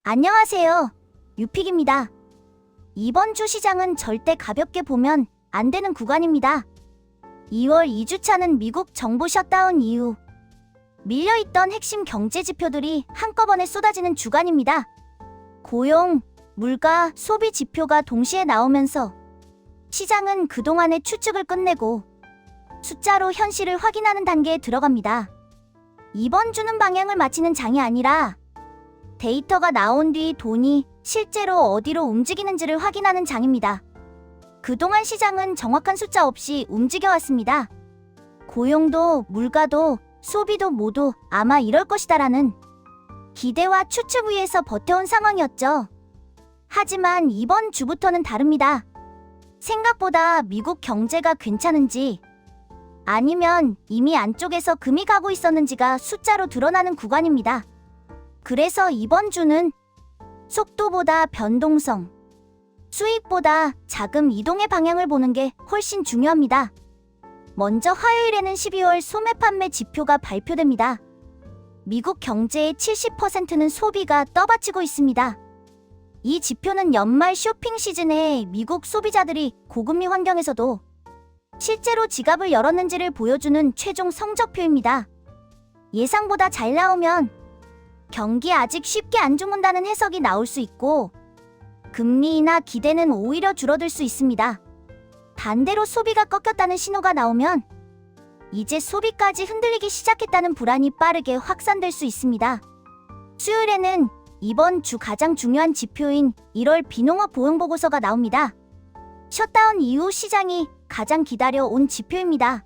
안녕하세요. 유픽입니다. 이번 주 시장은 절대 가볍게 보면 안 되는 구간입니다. 2월 2주차는 미국 정부 셧다운 이후 밀려있던 핵심 경제 지표들이 한꺼번에 쏟아지는 주간입니다. 고용, 물가, 소비 지표가 동시에 나오면서 시장은 그동안의 추측을 끝내고 숫자로 현실을 확인하는 단계에 들어갑니다. 이번 주는 방향을 맞히는 장이 아니라 데이터가 나온 뒤 돈이 실제로 어디로 움직이는지를 확인하는 장입니다. 그동안 시장은 정확한 숫자 없이 움직여왔습니다. 고용도, 물가도, 소비도 모두 아마 이럴 것이다라는 기대와 추측 위에서 버텨온 상황이었죠. 하지만 이번 주부터는 다릅니다. 생각보다 미국 경제가 괜찮은지 아니면 이미 안쪽에서 금이 가고 있었는지가 숫자로 드러나는 구간입니다. 그래서 이번 주는 속도보다 변동성, 수익보다 자금 이동의 방향을 보는 게 훨씬 중요합니다. 먼저 화요일에는 12월 소매 판매 지표가 발표됩니다. 미국 경제의 70%는 소비가 떠받치고 있습니다. 이 지표는 연말 쇼핑 시즌에 미국 소비자들이 고금리 환경에서도 실제로 지갑을 열었는지를 보여주는 최종 성적표입니다. 예상보다 잘 나오면 경기 아직 쉽게 안 죽는다는 해석이 나올 수 있고 금리 인하 기대는 오히려 줄어들 수 있습니다. 반대로 소비가 꺾였다는 신호가 나오면 이제 소비까지 흔들리기 시작했다는 불안이 빠르게 확산될 수 있습니다. 수요일에는 이번 주 가장 중요한 지표인 1월 비농업 보형 보고서가 나옵니다. 셧다운 이후 시장이 가장 기다려온 지표입니다.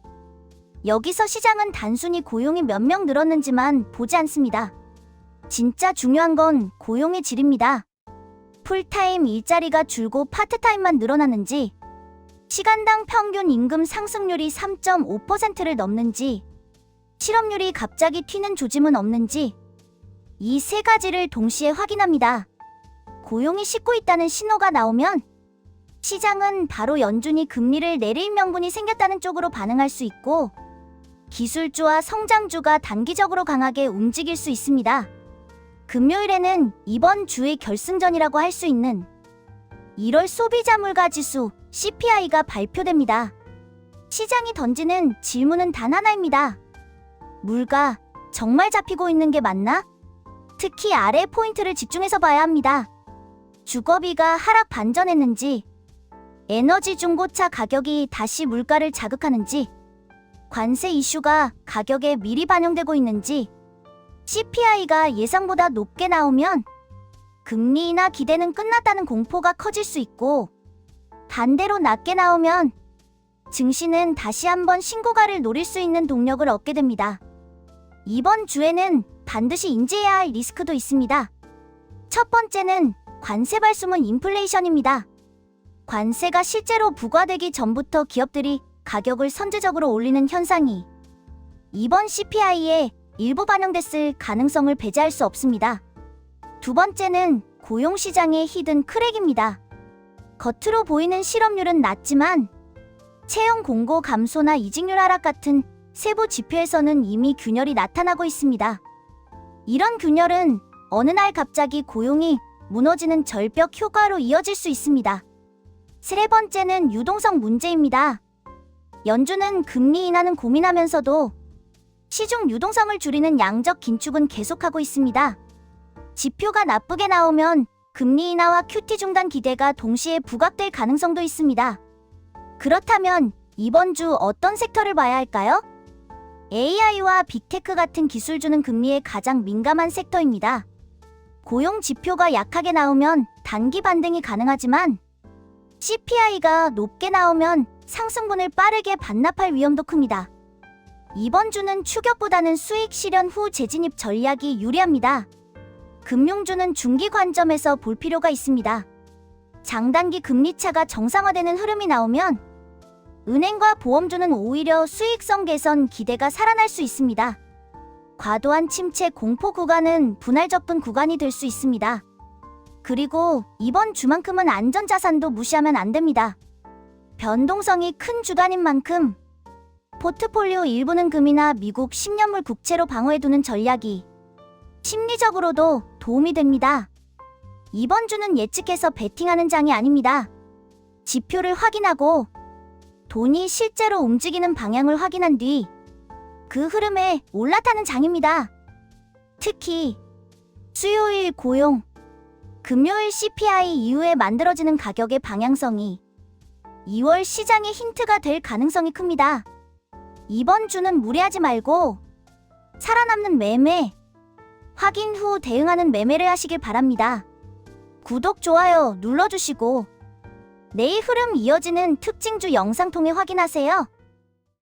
여기서 시장은 단순히 고용이 몇 명 늘었는지만 보지 않습니다. 진짜 중요한 건 고용의 질입니다. 풀타임 일자리가 줄고 파트타임만 늘어나는지, 시간당 평균 임금 상승률이 3.5%를 넘는지, 실업률이 갑자기 튀는 조짐은 없는지, 이 세 가지를 동시에 확인합니다. 고용이 싣고 있다는 신호가 나오면 시장은 바로 연준이 금리를 내릴 명분이 생겼다는 쪽으로 반응할 수 있고 기술주와 성장주가 단기적으로 강하게 움직일 수 있습니다. 금요일에는 이번 주의 결승전이라고 할 수 있는 1월 소비자 물가 지수 CPI가 발표됩니다. 시장이 던지는 질문은 단 하나입니다. 물가 정말 잡히고 있는 게 맞나? 특히 아래 포인트를 집중해서 봐야 합니다. 주거비가 하락 반전했는지, 에너지 중고차 가격이 다시 물가를 자극하는지, 관세 이슈가 가격에 미리 반영되고 있는지, CPI가 예상보다 높게 나오면 금리 인하 기대는 끝났다는 공포가 커질 수 있고 반대로 낮게 나오면 증시는 다시 한번 신고가를 노릴 수 있는 동력을 얻게 됩니다. 이번 주에는 반드시 인지해야 할 리스크도 있습니다. 첫 번째는 관세 발수문 인플레이션입니다. 관세가 실제로 부과되기 전부터 기업들이 가격을 선제적으로 올리는 현상이 이번 CPI에 일부 반영됐을 가능성을 배제할 수 없습니다. 두 번째는 고용시장의 히든 크랙입니다. 겉으로 보이는 실업률은 낮지만 채용 공고 감소나 이직률 하락 같은 세부 지표에서는 이미 균열이 나타나고 있습니다. 이런 균열은 어느 날 갑자기 고용이 무너지는 절벽 효과로 이어질 수 있습니다. 세 번째는 유동성 문제입니다. 연준은 금리 인하는 고민하면서도 시중 유동성을 줄이는 양적 긴축은 계속하고 있습니다. 지표가 나쁘게 나오면 금리 인하와 QT 중단 기대가 동시에 부각될 가능성도 있습니다. 그렇다면 이번 주 어떤 섹터를 봐야 할까요? AI와 빅테크 같은 기술주는 금리에 가장 민감한 섹터입니다. 고용 지표가 약하게 나오면 단기 반등이 가능하지만 CPI가 높게 나오면 상승분을 빠르게 반납할 위험도 큽니다. 이번 주는 추격보다는 수익 실현 후 재진입 전략이 유리합니다. 금융주는 중기 관점에서 볼 필요가 있습니다. 장단기 금리차가 정상화되는 흐름이 나오면 은행과 보험주는 오히려 수익성 개선 기대가 살아날 수 있습니다. 과도한 침체 공포 구간은 분할 접근 구간이 될 수 있습니다. 그리고 이번 주만큼은 안전자산도 무시하면 안 됩니다. 변동성이 큰 주간인 만큼 포트폴리오 일부는 금이나 미국 10년물 국채로 방어해두는 전략이 심리적으로도 도움이 됩니다. 이번 주는 예측해서 베팅하는 장이 아닙니다. 지표를 확인하고 돈이 실제로 움직이는 방향을 확인한 뒤 그 흐름에 올라타는 장입니다. 특히 수요일 고용, 금요일 CPI 이후에 만들어지는 가격의 방향성이 2월 시장의 힌트가 될 가능성이 큽니다. 이번 주는 무리하지 말고 살아남는 매매, 확인 후 대응하는 매매를 하시길 바랍니다. 구독, 좋아요 눌러주시고 내일 흐름 이어지는 특징주 영상 통해 확인하세요.